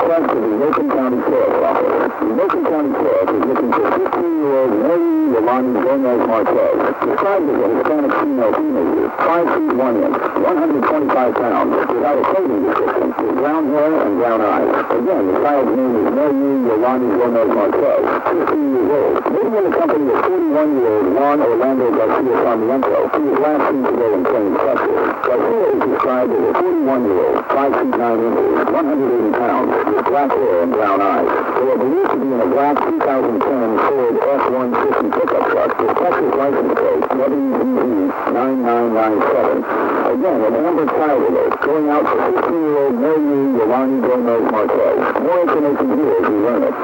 request of the Macon County Sheriff's Office. The Macon County Sheriff is looking for 15-year-old Maryui Yolani Gomez Marquez, described as a Hispanic female teenager, 5 feet 1 inch, 125 pounds, without a clothing description, with brown hair and brown eyes. Again, the child's name is Maryui Yolani Gomez Marquez, 15 years old. Living in the company of 41-year-old Juan Orlando Garcia Sarmiento, who was last seen today in plain custody. Garcia is described as a 41-year-old, 5 feet 9 inches, 180 pounds, with black hair and brown eyes. They are believed to be in a black 2010 Ford F-150 pickup truck with Texas license plate WBE9997. Again, an Amber Child alert going out for 15-year-old Maryui Yolani Gomez Marquez. More information here as we learn it.